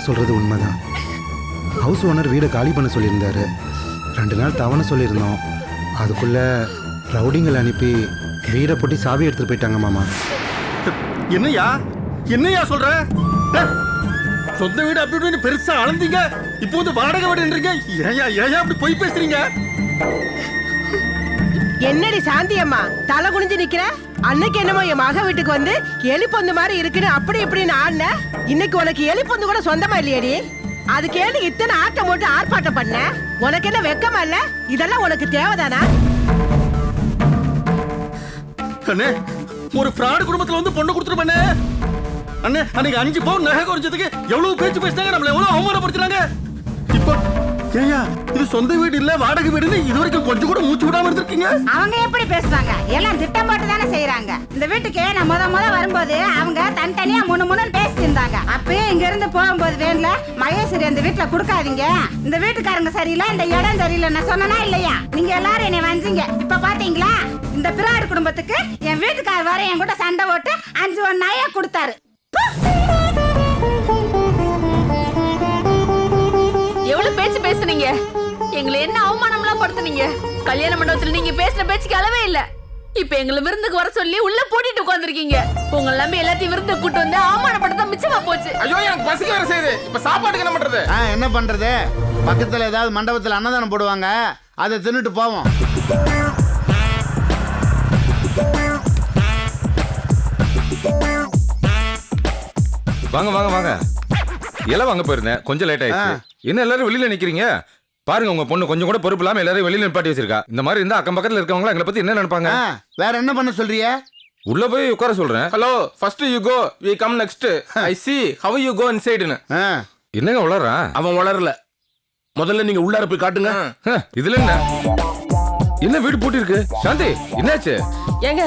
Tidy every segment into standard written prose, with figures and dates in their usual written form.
சொல்றது உண்மைதான். House owner வீடை காலி பண்ண சொல்லியிருந்தாரு. 2 நாள் தவணை சொல்லியிருந்தோம். அதுக்குள்ள ரவுடிங்களை அனுப்பி வீடை போட்டி சாவி எடுத்துட்டு போயிட்டாங்க மாமா. என்னையா சொல்ற? சொந்த வீடு அப்படி இப்படின்னு பெருசா அளந்தீங்க, இப்போ வந்து வாடகை வீடுன்றீங்க. ஏயா அப்படி போய் பேசுறீங்க? என்னடி சாந்தி அம்மா தலை குனிஞ்சு நிக்கிற? அன்னைக்கு என்னமோ என் மக வீட்டுக்கு வந்து எலிப்பொந்து மாதிரி இருக்குன்னு அப்படி இப்படின்னு ஆடின. இன்னைக்கு உனக்கு எலிப்பொந்து கூட சொந்தமா இல்லையடி. அதுக்கு ஏன்னு இத்தனை ஆட்டம் போட்டு ஆர்ப்பாட்டம் பண்ண? உனக்கு என்ன வெக்கமா இல்ல? இதெல்லாம் உனக்கு தேவைதானா? அண்ணே, ஒரு ஃப்ராட் குடும்பத்துல வந்து பொண்ணு கொடுத்துருப்பண்ணே. அண்ணே, அன்னைக்கு 5 பவுன் நகை குறைஞ்சதுக்கு எவ்வளவு பேச்சு பேசினாங்க, நம்மள எவ்வளவு அவமானப்படுத்துறாங்க. இப்போ ஏயா இது சொந்த வீடு இல்ல வாடகை வீடுன்னு இது வரைக்கும் கொஞ்சம் கூட மூச்சு விடாம இருந்திருக்கீங்க. அவங்க எப்படி பேசுறாங்க? எல்லாம் திட்டம் போட்டு தானே செய்யறாங்க. இந்த வீட்டுக்கு நான் முத வரும்போது அவங்க தனித்தனியா முன்னு பேசிட்டு இருந்தாங்க. அப்பயே இங்க இருந்து போகும்போது வேன்ல மகேஸ்வரி அந்த வீட்டுல குடுக்காதீங்க, இந்த வீட்டுக்காரங்க சரியில்லை, இந்த இடம் சரியில்லை நான் சொன்னா இல்லையா? நீங்க எல்லாரும் என்னை வந்தீங்க. இப்ப பாத்தீங்களா இந்த பிராடு குடும்பத்துக்கு என் வீட்டுக்காரர் வர என் கூட சண்டை போட்டு 5 நாயா கொடுத்தாரு. எவ்வளவு பேச்சு பேசுனீங்க? எங்களை என்ன அவமானம்லாம் படுத்துனீங்க? கல்யாண மண்டபத்துல நீங்க பேசின பேச்சுக்கு அளவே இல்ல. இப்ப எங்களை விருந்துக்கு வர சொல்லி உள்ள பூட்டிட்டு உட்கார்ந்திருக்கீங்க. உங்க எல்லாமே எல்லாத்தையும் விருந்து கூட்டு வந்து அவமானப்படுத்த மிச்சமா போச்சு. ஐயோ எனக்கு பசிக்க வர செய்யுது. இப்ப சாப்பாட்டுக்கு என்ன பண்றது? என்ன பண்றது? பக்கத்துல ஏதாவது மண்டபத்துல அன்னதானம் போடுவாங்க, அதை தின்னுட்டு போவோம். வாங்க வாங்க வாங்க. எல்லாம் வாங்க போயிருந்தேன், கொஞ்சம் லேட் ஆயிடுச்சு. என்ன எல்லாரும் வெளியில நிக்கிறீங்க? பாருங்க, உங்க பொண்ணு கொஞ்சம் கூட பொறுப்பு இல்லாம எல்லாரும் வெளியில நிப்பாட்டி வச்சிருக்கா. இந்த மாதிரி இருந்தா அக்கம் பக்கத்துல இருக்கவங்க எங்களை பத்தி என்ன நினைப்பாங்க? வேற என்ன பண்ண சொல்றிய? உள்ள போய் உட்கார சொல்றேன். Hello, first you go, we come next. I see how you go inside. என்னங்க உளறா? அவன் வளரல. முதல்ல நீங்க உள்ளார போய் காட்டுங்க. இதுல என்ன வீடு பூட்டி இருக்கு? சாந்தி, என்னாச்சு? ஏங்க,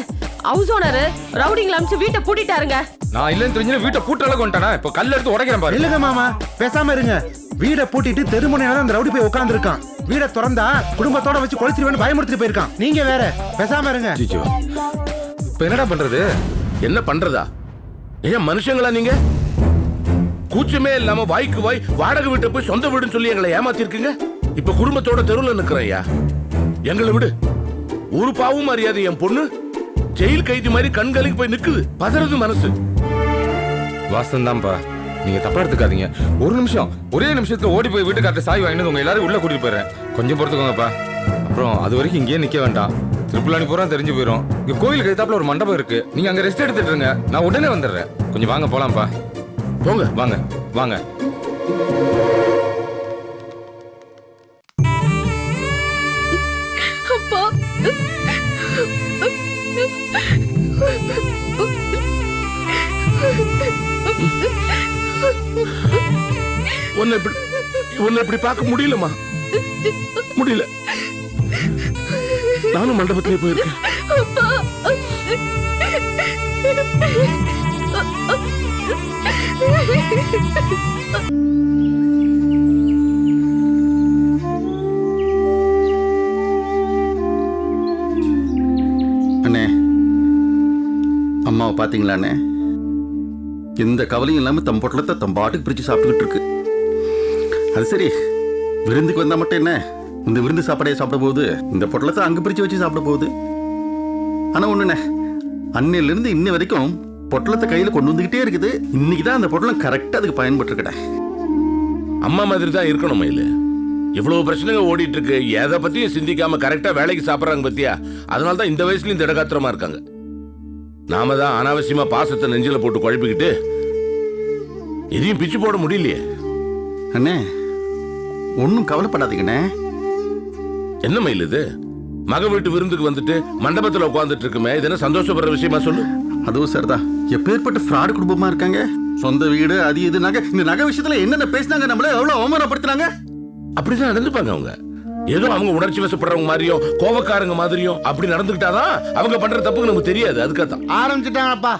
ஹவுஸ் ஓனர் ரவுடிங்கள அமிச்சு வீட்டை பூட்டிட்டாருங்க. நான் இல்லன்னு தெரிஞ்சு வீட்டை பூட்ட அளவுக்கு வந்துட்டானா? இப்ப கல்ல எடுத்து உடைக்கிறேன் பாரு. இல்லங்க மாமா, பேசாம இருங்க. வீடை பூட்டிட்டு தெருமுனையில அந்த ரவுடி போய் உட்கார்ந்து இருக்கான். வீடை திறந்தா குடும்பத்தோட வச்சு கொளுத்திடுவேன்னு பயமுறுத்திட்டு போயிருக்கான். நீங்க வேற பேசாம இருங்க. இப்ப என்னடா பண்றது? என்ன பண்றதா? ஏன் மனுஷங்களா நீங்க? கூச்சமே இல்லாம வாய்க்கு வாய் வாடகை வீட்டை போய் சொந்த வீடுன்னு சொல்லி எங்களை ஏமாத்தி இருக்கீங்க. இப்ப குடும்பத்தோட தெருவுல நிக்கிறேன். ஐயா, எங்களை விடு. ஒரு பாவம் அறியாது என் பொண்ணு ஜெயில் கைதி மாதிரி கண்களுக்கு போய் நிக்குது. பதறது மனசு. வாசந்தான்பா, நீங்க தப்பா எடுத்துக்காதீங்க. ஒரு நிமிஷம், ஒரே நிமிஷத்துல ஓடி போய் வீட்டுக்கார்ட்ட சாய் வாங்கிட்டு உங்க எல்லாரும் உள்ள கூட்டிட்டு போயிடுறேன். கொஞ்சம் பொறுத்துக்கோங்கப்பா. அப்புறம் அது வரைக்கும் இங்கேயே நிக்க வேண்டாம். திருப்புலானி பூரா தெரிஞ்சு போயிடும். இங்க கோயிலுக்கு எதிர்த்தாப்புல ஒரு மண்டபம் இருக்கு, நீங்க அங்க ரெஸ்ட் எடுத்துட்டு இருங்க. நான் உடனே வந்துடுறேன். கொஞ்சம் வாங்க போலாம்ப்பா. போங்க வாங்க வாங்க. அப்பா, உன்னை இப்படி பார்க்க முடியலமா, முடியல. நானும் மண்டபத்திலே போயிருக்கேன். அண்ணே, அம்மாவை பாத்தீங்களா அண்ணே? எந்த கவலையும் இல்லாம தம் பொட்டலத்தை தம் பாட்டுக்கு பிரிச்சு சாப்பிட்டுக்கிட்டு இருக்கு. அது சரி, விருந்துக்கு வந்தா மட்டும் என்ன, இந்த விருந்து சாப்பாடையே சாப்பிட போகுது, இந்த பொட்டலத்தை அங்க பிரிச்சு வச்சு சாப்பிட போகுது. ஆனா ஒண்ணுண்ணே, அன்னையில இருந்து இன்ன வரைக்கும் பொட்டலத்தை கையில கொண்டு வந்துகிட்டே இருக்குது. இன்னைக்கு தான் அந்த பொட்டலம் கரெக்டா அதுக்கு பயன்பட்டு இருக்கடா. அம்மா மாதிரி தான் இருக்கணும் மயிலு. இவ்வளவு பிரச்சனைகள் ஓடிட்டு இருக்கு, எதை பத்தியும் சிந்திக்காம கரெக்டா வேலைக்கு சாப்பிடறாங்க பத்தியா? அதனால தான் இந்த வயசுலயும் திடகாத்திரமா இருக்காங்க. நாம தான் அனாவசியமா பாசத்தை நெஞ்சில போட்டு குழப்பிக்கிட்டு எதையும் பிச்சு போட முடியலையே. அண்ணே, ஒன்னும் கவலைப்படாதீங்கண்ணே. என்ன மயில் இது? மக வீட்டு விருந்துக்கு வந்துட்டு மண்டபத்துல உட்கார்ந்துட்டு இருக்குமே, இது என்ன சந்தோஷப்படுற விஷயமா சொல்லு? அதுவும் சரிதான். எப்பேற்பட்ட ஃப்ராடு குடும்பமா இருக்காங்க. சொந்த வீடு அது இது நகை, இந்த நகை விஷயத்துல என்னென்ன பேசினாங்க, நம்மள எவ்வளவு அவமானப்படுத்தினாங்க. அப்படிதான் நடந்துப்பாங்க அவங்க. ஏதோ அவங்க உணர்ச்சி வசப்படுறவங்க மாதிரியும் கோவக்காரங்க மாதிரியும் அப்படி நடந்துக்கிட்டாதான் அவங்க பண்ற தப்புக்கு நமக்கு தெரியாது. அதுக்காகத்தான் ஆரம்பிச்சுட்டாங்கப்பா.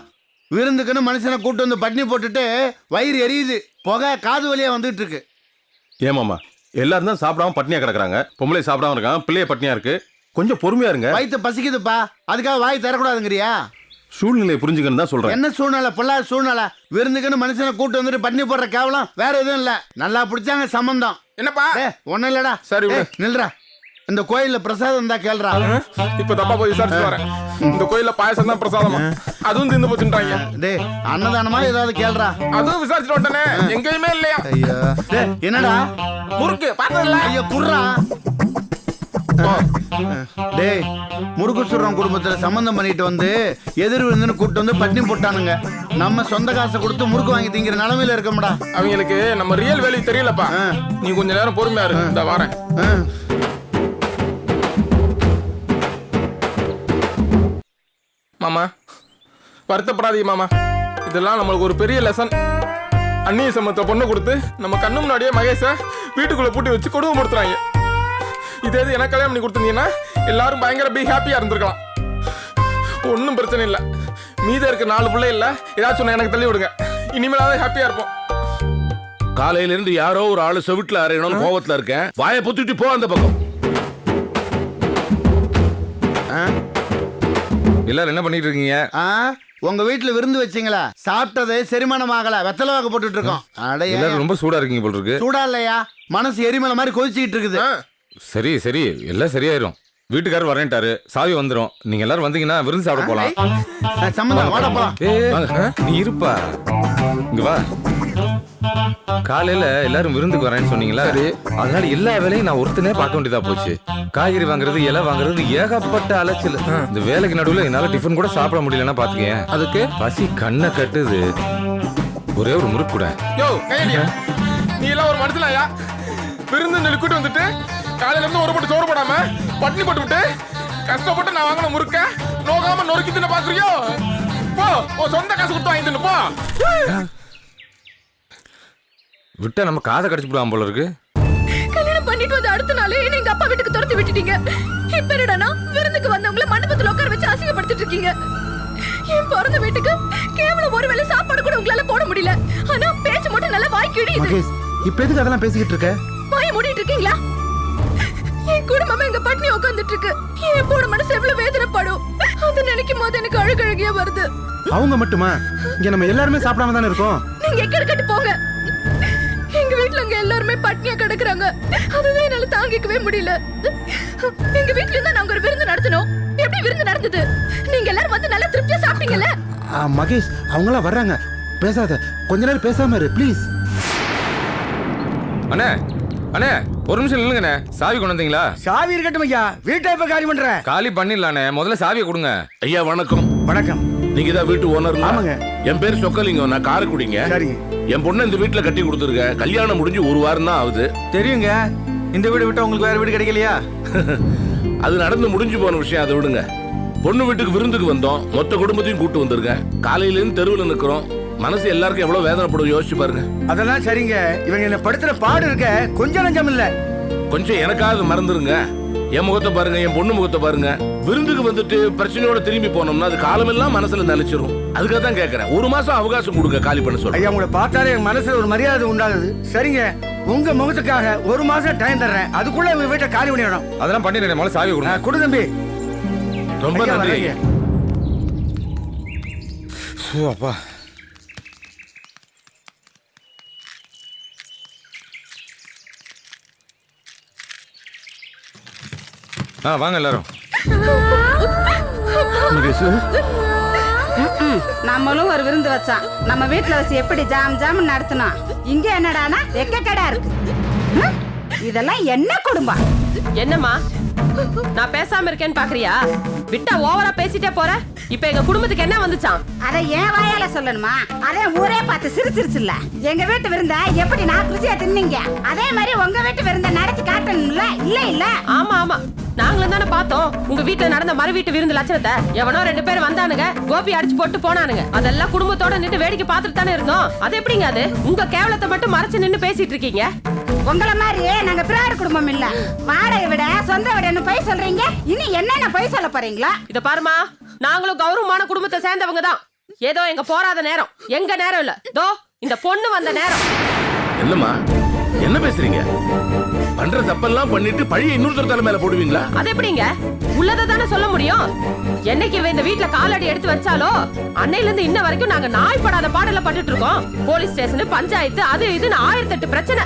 விருந்துக்குன்னு மனுஷனை கூட்டு வந்து பட்னி போட்டுட்டு வயிறு எரியுது, புகை காது வழியா வந்துட்டு இருக்கு. ஏமாமா, எல்லாரும் தான் சாப்பிடாம பட்னியா கிடக்குறாங்க. பொம்பளை சாப்பிடாம இருக்காங்க, பிள்ளைய பட்னியா இருக்கு. கொஞ்சம் பொறுமையா இருங்க. வயிற்று பசிக்குதுப்பா, அதுக்காக வாய் தரக்கூடாதுங்கிறியா? சூழ்நிலையை புரிஞ்சுக்கன்னு தான் சொல்றேன். என்ன சூழ்நிலை? பொல்லாத சூழ்நிலை. விருந்துக்குன்னு மனுஷனை கூட்டு வந்துட்டு பண்ணி போடுற கேவலம் வேற எதுவும் இல்ல. நல்லா பிடிச்சாங்க சம்பந்தம். என்னப்பா? ஒன்னும் இல்லடா. சரி, விடு. நில்றா. இந்த கோயில்ல பிரசாதம் தான் கேள்றா. இப்ப தப்பா போய் விசாரிச்சு வரேன். இந்த கோயில்ல பாயசம் தான் பிரசாதமா, அதுவும் தின்னு போச்சுட்டாங்க. டேய் அன்னதானமா ஏதாவது கேள்றா. அதுவும் விசாரிச்சுட்டு வந்துட்டேனே, எங்கேயுமே இல்லையா. ஐயா டேய் என்னடா முறுக்கு பார்த்ததில்ல? ஐயா குர்ரா. டேய் முறுக்கு சுடுறோம் குடும்பத்துல சம்பந்தம் பண்ணிட்டு வந்து எதிர் விருந்துன்னு கூட்டு வந்து பட்டினி போட்டானுங்க. நம்ம சொந்த காசை கொடுத்து முறுக்கு வாங்கி திங்கிற நிலைமையில இருக்கோம்டா. அவங்களுக்கு நம்ம ரியல் வேல்யூ தெரியலப்பா. நீ கொஞ்ச நேரம் பொறுமையா இரு, இந்த வரேன். மாமா வருத்தப்படாதீங்க மாமா, இதெல்லாம் நம்மளுக்கு ஒரு பெரிய லெசன். அந்நிய சமத்தை பொண்ணு கொடுத்து நம்ம கண்ணு முன்னாடியே மகேஷ வீட்டுக்குள்ள பூட்டி வச்சு கொடுமைப்படுத்துறாங்க. இதே இது எனக்கு கல்யாணம் பண்ணி கொடுத்துருந்தீங்கன்னா எல்லாரும் பயங்கர ஹாப்பியா இருந்திருக்கலாம். ஒன்றும் பிரச்சனை இல்லை. மீத இருக்க 4 பிள்ளை இல்ல, ஏதாச்சும் ஒன்று எனக்கு தள்ளி விடுங்க, இனிமேலாவது ஹாப்பியா இருப்போம். காலையில இருந்து யாரோ ஒரு ஆளு செவிட்டுல அறையணும்னு கோவத்துல இருக்கேன். வாயை பொத்திட்டு போ அந்த பக்கம். எல்லாரும் என்ன பண்ணிட்டு இருக்கீங்க? உங்க வீட்டுல விருந்து வச்சீங்களா? சாப்பிட்டது செரிமானம் ஆகல, வெத்தலை வாக்கு போட்டுட்டு இருக்கோம். அடைய எல்லாரும் ரொம்ப சூடா இருக்கீங்க போல இருக்கு. சூடா இல்லையா? மனசு எரிமலை மாதிரி கொதிச்சுக்கிட்டு இருக்குது. சரி சரி, எல்லாம் சரியாயிரும். வீட்டுக்காரர் வரேன்ட்டாரு, சாவி வந்துரும். நீங்க எல்லாரும் வந்தீங்கன்னா விருந்து சாப்பிட போலாம். சம்மந்தம் வாடா போலாம். நீ இருப்பா, இங்க வா. காலையில எல்லாரும் விருந்துக்கு வரேன்னு சொன்னீங்களா? அதனால எல்லா வேலையும் நான் ஒருத்தனே பார்க்க வேண்டியதா போச்சு. காய்கறி வாங்குறது, இலை வாங்குறது, ஏகப்பட்ட அலைச்சல். இந்த வேலைக்கு நடுவுல என்னால டிஃபன் கூட சாப்பிட முடியலன்னா பாத்துக்கேன். அதுக்கு பசி கண்ணை கட்டுது. ஒரே ஒரு முறுக்கு கூட. யோ கையடியா, நீ எல்லாம் ஒரு மனுஷனாயா? விருந்து சொல்லி கூட்டு வந்துட்டு காலையில இருந்து ஒரு போட்டு சோறு போடாம பட்டினி போட்டு விட்டு கஷ்டப்பட்டு நான் வாங்கின முறுக்க நோகாம நொறுக்கி தின்னு பாக்குறியோ? போ, உன் சொந்த காசு கொடுத்து வாங்கி தின்னு போ. விட்டா நம்ம காதை கடிச்சு போடுவான் போல இருக்கு. கல்யாணம் பண்ணிட்டு வந்து அடுத்த நாளே எங்க அப்பா வீட்டுக்கு துரத்தி விட்டுட்டீங்க. இப்ப என்னடானா விருந்துக்கு வந்தவங்கள மண்டபத்துல உட்கார வச்சு அசிங்கப்படுத்திட்டு இருக்கீங்க. என் பிறந்த வீட்டுக்கு கேவலம் ஒரு வேளை சாப்பாடு கூட உங்களால போட முடியல. ஆனா பேச்சு மட்டும் நல்லா வாய் கிழியுது. மகேஷ் இப்ப எதுக்கு அதெல்லாம் பேசிக்கிட்டு இருக்க? வாயை மூடிட்டு இருக்கீங்களா? என் குடும்பமே எங்க பட்டினி உட்கார்ந்துட்டு இருக்கு. என் போன மனசு எவ்வளவு வேதனைப்படும். அதை நினைக்கும் போது எனக்கு அழுகழுகியா வருது. அவங்க மட்டுமா? இங்க நம்ம எல்லாருமே சாப்பிடாம தானே இருக்கோம். நீங்க எக்கட கட்டு போங்க. எங்க வீட்டுல அங்க எல்லாருமே பட்னியா கிடக்குறாங்க. அதுவே என்னால தாங்கிக்கவே முடியல. எங்க வீட்டுல இருந்தா நாங்க ஒரு விருந்து நடத்தணும். எப்படி விருந்து நடந்தது? நீங்க எல்லாரும் வந்து நல்லா திருப்தியா சாப்பிட்டீங்கல்ல? மகேஷ் அவங்களாம் வர்றாங்க, பேசாத. கொஞ்ச நேரம் பேசாம இரு ப்ளீஸ். அண்ணே அண்ணே, ஒரு நிமிஷம் இல்லைங்கண்ணே. சாவி கொண்டு வந்தீங்களா? சாவி இருக்கட்டும் ஐயா, வீட்டை இப்ப காலி பண்றேன். காலி பண்ணிடலாண்ணே, முதல்ல சாவியை கொடுங்க. ஐயா வணக்கம். வணக்கம். நீங்க தான் வீட்டு ஓனர்? ஆமாங்க. என் பேர் சொக்கலிங்கம், நான் காரைக்குடிங்க. சரிங்க. என் பொண்ணை இந்த வீட்டுல கட்டி கொடுத்துருக்க. கல்யாணம் முடிஞ்சு 1 வாரம் தான் ஆகுது. தெரியுங்க. இந்த வீடு விட்டு உங்களுக்கு வேற வீடு கிடைக்கலையா? அது நடந்து முடிஞ்சு போன விஷயம், அதை விடுங்க. பொண்ணு வீட்டுக்கு விருந்துக்கு வந்தோம். மொத்த குடும்பத்தையும் கூட்டு வந்திருக்கேன். காலையில இருந்து தெருவில் நிக்கிறோம். மனசு எல்லாருக்கும் எவ்வளவு வேதனைப்படும் யோசிச்சு பாருங்க. அதெல்லாம் சரிங்க. இவங்க என்ன படுத்துற பாடு இருக்க கொஞ்சம் நஞ்சம் இல்ல. கொஞ்சம் எனக்காவது மறந்துருங்க. என் முகத்தை பாருங்க, என் பொண்ணு முகத்தை பாருங்க. விருந்துக்கு வந்துட்டு பிரச்சனையோட திரும்பி போனோம்னா அது காலமெல்லாம் மனசுல நினைச்சிரும். அதுக்காக தான் கேட்கறேன். 1 மாசம் அவகாசம் கொடுங்க, காலி பண்ண சொல்றேன். ஐயா உங்களை பார்த்தாலே என் மனசுல ஒரு மரியாதை உண்டாகுது. சரிங்க, உங்க முகத்துக்காக 1 மாசம் டைம் தர்றேன். அதுக்குள்ள உங்க வீட்டை காலி பண்ணிடணும். அதெல்லாம் பண்ணிடுறேன், முதல்ல சாவி கொடுங்க. கொடு தம்பி. ரொம்ப நன்றி. அப்பா வாங்க எல்லாரும். நம்மளும் ஒரு விருந்து வச்சோம். நம்ம வீட்டுல வச்சு எப்படி ஜாம் ஜாம் நடத்தணும். இங்க என்னடானா எக்க கடை இருக்கு. இதெல்லாம் என்ன குடும்பம்? என்னம்மா நான் பேசாம இருக்கேன்னு பாக்குறியா? விட்டா ஓவரா பேசிட்டே போற. இப்ப எங்க குடும்பத்துக்கு என்ன வந்துச்சான்? அத ஏன் வாயால சொல்லணுமா? அதே ஊரே பார்த்து சிரிச்சிருச்சுல்ல. எங்க வீட்டு விருந்த எப்படி நான் ருசியா தின்னீங்க, அதே மாதிரி உங்க வீட்டு விருந்த நடத்தி காட்டணும்ல. இல்ல இல்ல. ஆமா ஆமா, நாங்களும் தானே பார்த்தோம் உங்க வீட்டுல நடந்த மறு வீட்டு விருந்து லட்சணத்தை. எவனோ 2 பேர் வந்தானுங்க, கோபி அடிச்சு போட்டு போனானுங்க. அதெல்லாம் குடும்பத்தோட நின்று வேடிக்கை பார்த்துட்டு தானே இருந்தோம். அது எப்படிங்க? அது உங்க கேவலத்தை மட்டும் மறைச்சு நின்று பேசிட்டு இருக்கீங்க. உங்கள மாதிரியே நாங்க பிராடு குடும்பம் இல்ல. வாடகை விட சொந்த விடன்னு போய் சொல்றீங்க. இனி என்னென்ன போய் சொல்ல போறீங்களா? இத பாருமா, நாங்களும் கௌரவமான குடும்பத்தை சேர்ந்தவங்க தான். ஏதோ எங்க போராத நேரம் எங்க நேரம் இல்ல. தோ இந்த பொண்ணு வந்த நேரம். என்னம்மா என்ன பேசுறீங்க? பண்ற தப்பெல்லாம் பண்ணிட்டு பழைய இன்னொருத்தர் தலை மேல போடுவீங்களா? அது எப்படிங்க? உள்ளதை தானே சொல்ல முடியும். என்னைக்கு இவ இந்த வீட்ல காலடி எடுத்து வச்சாலோ அன்னையில இருந்து இன்ன வரைக்கும் நாங்க நாய் படாத பாடல பட்டுட்டு இருக்கோம். போலீஸ் ஸ்டேஷன், பஞ்சாயத்து, அது இதுன்னு 1008 பிரச்சனை.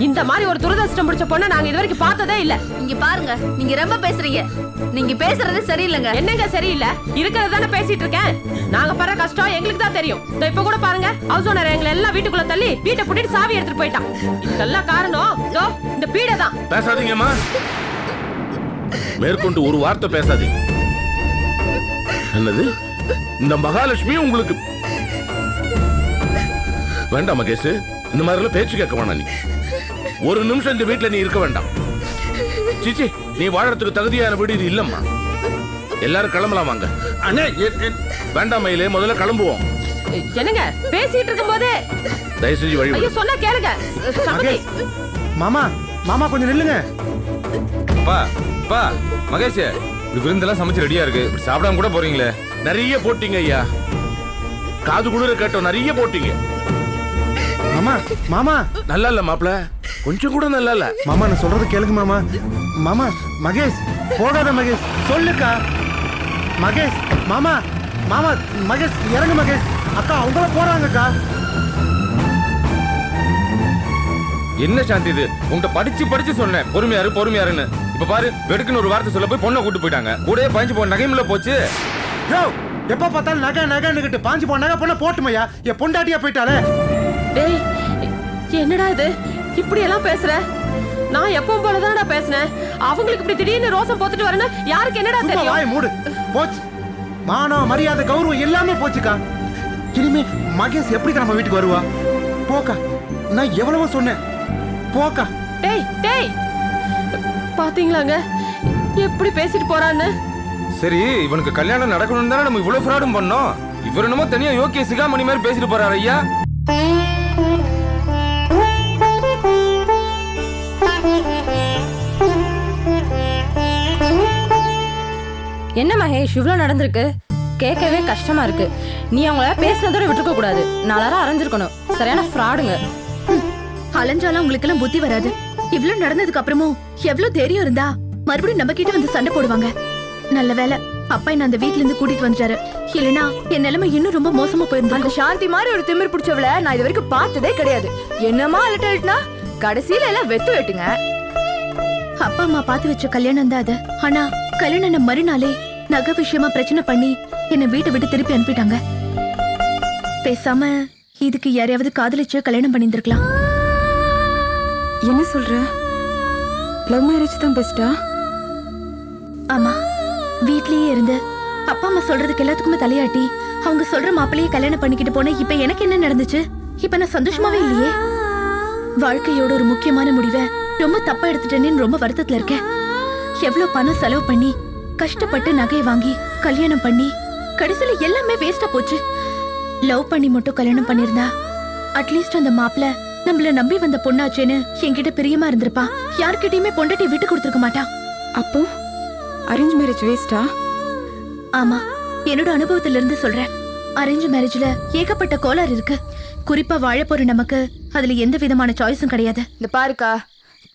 இந்த மாதிரி ஒரு துரதிர்ஷ்டம் முடிச்ச பொண்ணை நாங்க இது வரைக்கும் பார்த்ததே இல்ல. இங்க பாருங்க, நீங்க ரொம்ப பேசுறீங்க. நீங்க பேசுறது சரியில்லைங்க. என்னங்க சரியில்லை? இருக்கிறது தானே பேசிட்டு இருக்கேன். நாங்க படுற கஷ்டம் எங்களுக்கு தான் தெரியும். இப்ப கூட பாருங்க, ஹவுஸ் ஓனர் எங்களை எல்லாம் வீட்டுக்குள்ள தள்ளி வீட்டை பூட்டிட்டு சாவி எடுத்துட்டு போயிட்டான். இதெல்லாம் காரணம் இந்த பீடை தான். பேசாதீங்கம்மா, மேற்கொண்டு ஒரு வார்த்தை பேசாதீங்க. என்னது இந்த மகாலட்சுமி உங்களுக்கு வேண்டாம் மகேஷ், இந்த மாதிரி எல்லாம் பேச்சு கேட்க வேணாம். நீ ஒரு நிமிஷம் இந்த வீட்டுல நீ இருக்க வேண்டாம். சிச்சி, நீ வாழறதுக்கு தகுதியான வீடு இது இல்லம்மா. எல்லாரும் கிளம்பலாம் வாங்க. அண்ணே வேண்டாம் மயிலே, முதல்ல கிளம்புவோம். என்னங்க பேசிட்டு இருக்கும் போதே தயவு செஞ்சு வழி விடு. சொன்னா கேளுங்க. சம்மதி. மாமா மாமா கொஞ்சம் நில்லுங்க. பா பா மகேஷ், இப்படி விருந்தெல்லாம் சமைச்சு ரெடியா இருக்கு, இப்படி சாப்பிடாம கூட போறீங்களே. நிறைய போட்டீங்க ஐயா, காது குளிர கேட்டோம், நிறைய போட்டீங்க. மாமா மாமா நல்லா இல்ல மாப்பிள, கொஞ்சம் கூட நல்லா இல்ல. மாமா நான் சொல்றது கேளுங்க மாமா. மாமா மகேஷ் போகாத மகேஷ், சொல்லுக்கா மகேஷ். மாமா மாமா மகேஷ் இறங்கு மகேஷ். அக்கா அவங்கள போறாங்கக்கா. என்ன சாந்தி இது? உங்கள்கிட்ட படிச்சு படிச்சு சொன்னேன் பொறுமையாரு பொறுமையாருன்னு. இப்ப பாரு, வெடுக்குன்னு ஒரு வார்த்தை சொல்ல போய் பொண்ணை கூட்டு போயிட்டாங்க. கூடயே பாஞ்சு போன நகைமில்ல போச்சு. யோ எப்ப பார்த்தாலும் நகை நகைன்னுகிட்டு பாஞ்சு போன நகை பொண்ண போட்டுமையா? என் பொண்டாட்டியா போயிட்டாலே. டேய், என்னடா இது இப்படி எல்லாம் பேசுற? நான் எப்பவும் போலதான்டா பேசினேன். அவங்களுக்கு இப்படி திடீர்னு ரோசம் போத்துட்டு வரேன்னு யாருக்கு என்னடா தெரியும்? வாய் மூடு. போச்சு, மானம் மரியாதை கௌரவம் எல்லாமே போச்சுக்கா. இனிமே மகேஷ் எப்படி நம்ம வீட்டுக்கு வருவா? போக்கா, நான் எவ்வளவோ சொன்னேன், போக்கா. டேய் டேய், பாத்தீங்களாங்க எப்படி பேசிட்டு போறான்னு? சரி, இவனுக்கு கல்யாணம் நடக்கணும்னு தானே நம்ம இவ்வளவு ஃப்ராடும் பண்ணோம். இவர் என்னமோ தனியா யோக்கிய சிகாமணி மாதிரி பேசிட்டு போறாரு ஐயா. என்ன மகேஷ் இவ்ளோ நடந்திருக்கு? கேட்கவே கஷ்டமா இருக்கு. நீ அவங்கள பேசினதோட விட்டுருக்க கூடாது. நாளாரம் அரைஞ்சிருக்கணும். சரியான ஃப்ராடுங்க. அலைஞ்சாலும் உங்களுக்கு எல்லாம் புத்தி வராது. இவ்வளவு நடந்ததுக்கு அப்புறமும் எவ்வளவு தைரியம் இருந்தா மறுபடியும் நம்ம கிட்ட வந்து சண்டை போடுவாங்க. நல்ல வேலை அப்பா என்ன அந்த வீட்ல இருந்து கூட்டிட்டு வந்துட்டாரு. இல்லனா என் நிலைமை இன்னும் ரொம்ப மோசமா போயிருந்தா. அந்த சாந்தி மாதிரி ஒரு திமிர் பிடிச்சவள நான் இது வரைக்கும் பார்த்ததே கிடையாது. என்னமா அலட்டல்னா கடைசியில எல்லாம் வெத்து வெட்டுங்க. அப்பா அம்மா பார்த்து வச்ச கல்யாணம் தான் அது. ஆனா கல்யாணம் மறுநாளே நகை விஷயமா பிரச்சனை பண்ணி என்ன வீட்டை விட்டு திருப்பி அனுப்பிட்டாங்க. பேசாம இதுக்கு யாரையாவது காதலிச்சு கல்யாணம் பண்ணிருக்கலாம். என்ன சொல்ற? லவ் மேரேஜ் தான் பெஸ்டா? ஆமா, வீட்லயே இருந்து அப்பா அம்மா சொல்றதுக்கு எல்லாத்துக்குமே தலையாட்டி அவங்க சொல்ற மாப்பிள்ளையே கல்யாணம் பண்ணிக்கிட்டு போன. இப்ப எனக்கு என்ன நடந்துச்சு? இப்ப நான் சந்தோஷமாவே இல்லையே. வாழ்க்கையோட ஒரு முக்கியமான முடிவை ரொம்ப தப்பா எடுத்துட்டேன்னு ரொம்ப வருத்தத்துல இருக்கேன். எவ்வளவு பணம் செலவு பண்ணி கஷ்டப்பட்டு நகையை வாங்கி கல்யாணம் பண்ணி கடைசியில எல்லாமே வேஸ்டா போச்சு. லவ் பண்ணி மட்டும் கல்யாணம் பண்ணிருந்தா அட்லீஸ்ட் அந்த மாப்பிள்ள நம்மள நம்பி வந்த பொண்ணாச்சேன்னு என்கிட்ட பிரியமா இருந்திருப்பா. யார்கிட்டயுமே பொண்டாட்டி விட்டு கொடுத்துருக்க மாட்டான். அப்போ அரேஞ்ச் மேரேஜ் வேஸ்டா? ஆமா, என்னோட அனுபவத்துல இருந்து சொல்றேன். அரேஞ்ச் மேரேஜ்ல ஏகப்பட்ட கோளாறு இருக்கு. குறிப்பா வாழ போற நமக்கு அதுல எந்த விதமான சாய்ஸும் கிடையாது. இந்த பாருக்கா,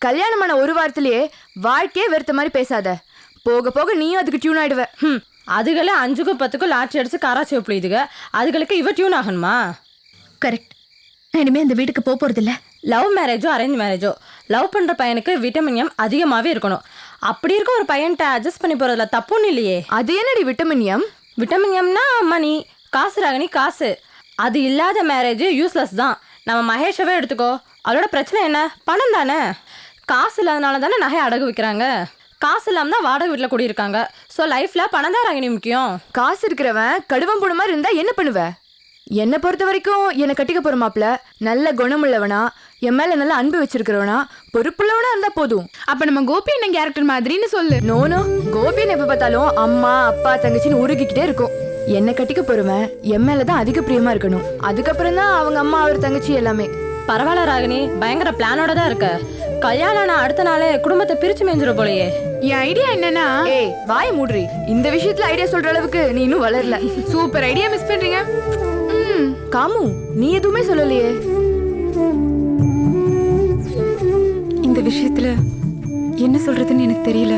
கல்யாணமான ஒரு வாரத்திலேயே வாழ்க்கையே வெறுத்த மாதிரி பேசாத. போக போக நீயும் அதுக்கு டியூன் ஆயிடுவ. அதுகளே 5க்கும் 10க்கும் லாட்சி அடிச்சு காராச்சி புளியுதுங்க. அதுகளுக்கு இவ டியூன் ஆகணுமா? கரெக்ட். நான் இனிமே இந்த வீட்டுக்கு போறது இல்ல. லவ் மேரேஜோ அரேஞ்ச் மேரேஜோ, லவ் பண்ற பையனுக்கு விட்டமின் எம் அதிகமாவே இருக்கணும். அப்படி இருக்க ஒரு பையன்ட்ட அட்ஜஸ்ட் பண்ணி போறதுல தப்புன்னு இல்லையே. அது என்னடி விட்டமின் எம்? விட்டமின் எம்னா மணி, காசு ராகினி, காசு. அது இல்லாத மேரேஜ் யூஸ்லெஸ் தான். நம்ம மகேஷவே எடுத்துக்கோ, அவளோட பிரச்சனை என்ன? பணம் தானே. காசு இல்லாதனால தானே நகை அடகு வைக்கிறாங்க. காசு இல்லாம தான் வாடகை வீட்டில் கூடியிருக்காங்க. ஸோ லைஃப்ல பணம் தான் ராகினி முக்கியம். காசு இருக்கிறவன் கடுவம் போன மாதிரி இருந்தா என்ன பண்ணுவ? என்னை பொறுத்த வரைக்கும் என்னை கட்டிக்க போற மாப்பிள்ள நல்ல குணமுள்ளவனா, என் மேல நல்ல அன்பு வச்சிருக்கிறவனா, பொறுப்புள்ளவனா இருந்தா போதும். அப்ப நம்ம கோபி என்ன கேரக்டர் மாதிரின்னு சொல்லு. நோனோ, கோபின்னு எப்ப பார்த்தாலும் அம்மா அப்பா தங்கச்சின்னு உருகிக்கிட்டே இருக்கும். என்னை கட்டிக்க போறவன் என் மேலதான் அதிக பிரியமா இருக்கணும். அதுக்கப்புறம் தான் அவங்க அம்மா அவர் தங்கச்சி எல்லாமே. பரவாயில்ல ராகினி, பயங்கர பிளானோட தான் இருக்க. கல்யாணம் அடுத்த நாளே குடும்பத்தை பிரிச்சு மேஞ்சிட போலயே. என் ஐடியா என்னன்னா, ஏய் வாய் மூடுறி. இந்த விஷயத்துல ஐடியா சொல்ற அளவுக்கு நீ இன்னும் வளரல. சூப்பர் ஐடியா மிஸ் பண்றீங்க. காமு, நீ எதுவுமே சொல்லலையே. இந்த விஷயத்துல என்ன சொல்றதுன்னு எனக்கு தெரியல.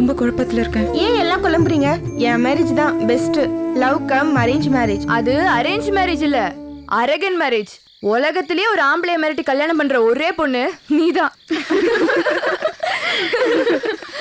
ரொம்ப குழப்பத்துல இருக்கேன். ஏன் எல்லாம் குழம்புறீங்க? என் மேரேஜ் தான் best. Love cum arrange marriage. அது அரேஞ்ச் மேரேஜ் இல்ல, அரேகன் மேரேஜ். உலகத்திலேயே ஒரு ஆம்பளைய மிரட்டி கல்யாணம் பண்ற ஒரே பொண்ணு நீதான்.